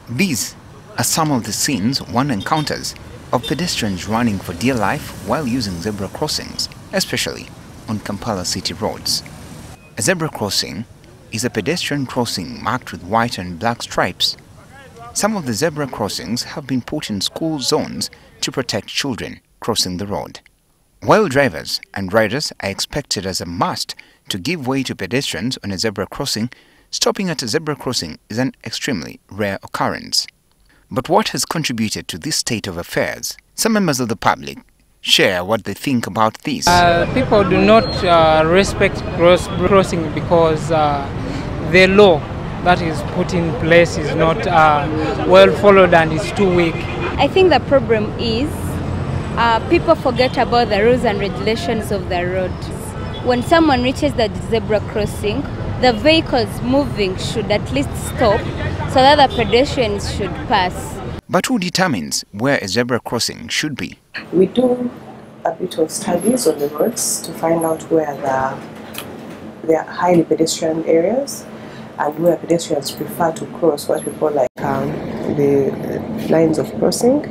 These are some of the scenes one encounters of pedestrians running for dear life while using zebra crossings, especially on Kampala city roads. A zebra crossing is a pedestrian crossing marked with white and black stripes. Some of the zebra crossings have been put in school zones to protect children crossing the road. While drivers and riders are expected as a must to give way to pedestrians on a zebra crossing, stopping at a zebra crossing is an extremely rare occurrence. But what has contributed to this state of affairs? Some members of the public share what they think about this. People do not respect crossing because the law that is put in place is not well followed and is too weak. I think the problem is people forget about the rules and regulations of the road. When someone reaches the zebra crossing, the vehicles moving should at least stop so that the pedestrians should pass. But who determines where a zebra crossing should be? We do a bit of studies on the roads to find out where there are highly pedestrian areas and where pedestrians prefer to cross what we call like the lines of crossing.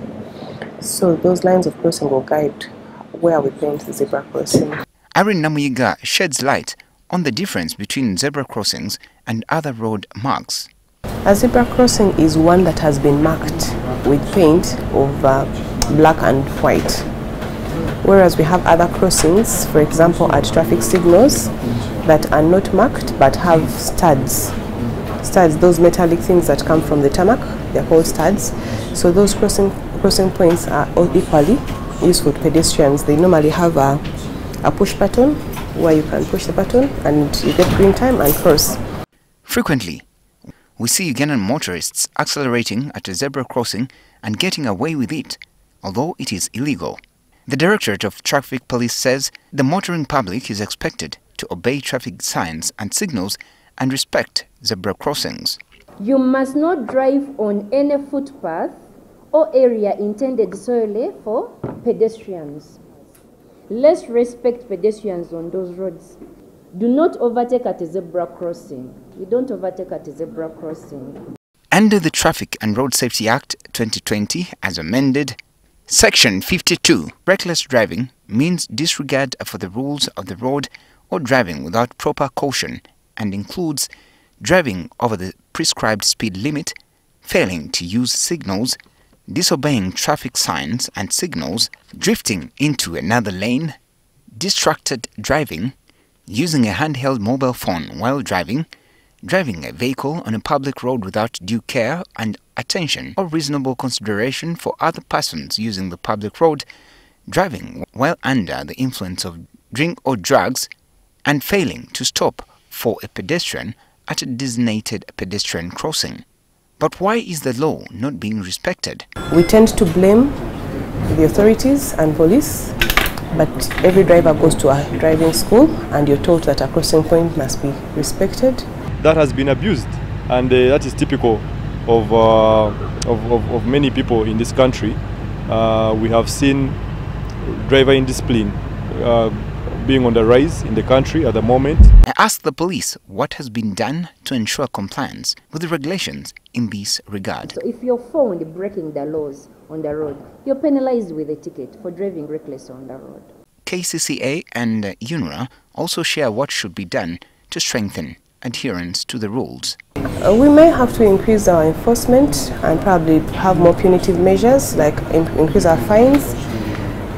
So those lines of crossing will guide where we paint the zebra crossing. Irene Namuyiga sheds light on the difference between zebra crossings and other road marks. A zebra crossing is one that has been marked with paint of black and white. Whereas we have other crossings, for example at traffic signals, that are not marked but have studs. Studs, those metallic things that come from the tarmac, they're called studs. So those crossing points are all equally useful to pedestrians. They normally have a push button where you can push the button and you get green time and cross. Frequently, we see Ugandan motorists accelerating at a zebra crossing and getting away with it, although it is illegal. The Directorate of Traffic Police says the motoring public is expected to obey traffic signs and signals and respect zebra crossings. You must not drive on any footpath or area intended solely for pedestrians. Let's respect pedestrians on those roads. Do not overtake at a zebra crossing. You don't overtake at a zebra crossing. Under the Traffic and Road Safety Act 2020, as amended, Section 52, reckless driving means disregard for the rules of the road or driving without proper caution and includes driving over the prescribed speed limit, failing to use signals, disobeying traffic signs and signals, drifting into another lane, distracted driving, using a handheld mobile phone while driving, driving a vehicle on a public road without due care and attention or reasonable consideration for other persons using the public road, driving while under the influence of drink or drugs, and failing to stop for a pedestrian at a designated pedestrian crossing. But why is the law not being respected? We tend to blame the authorities and police, but every driver goes to a driving school and you're told that a crossing point must be respected. That has been abused, and that is typical of many people in this country. We have seen driver indiscipline being on the rise in the country at the moment. I asked the police what has been done to ensure compliance with the regulations in this regard. So if you're found breaking the laws on the road, you're penalized with a ticket for driving reckless on the road. KCCA and UNRA also share what should be done to strengthen adherence to the rules. We may have to increase our enforcement and probably have more punitive measures, like increase our fines.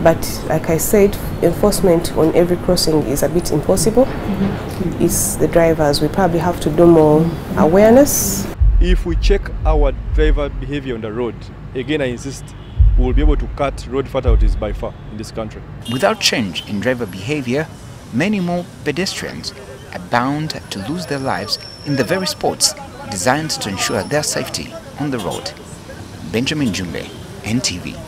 But like I said, enforcement on every crossing is a bit impossible. It's the drivers. We probably have to do more awareness. If we check our driver behavior on the road, again I insist, we will be able to cut road fatalities by far in this country. Without change in driver behavior, many more pedestrians are bound to lose their lives in the very spots designed to ensure their safety on the road. Benjamin Jumbe, NTV.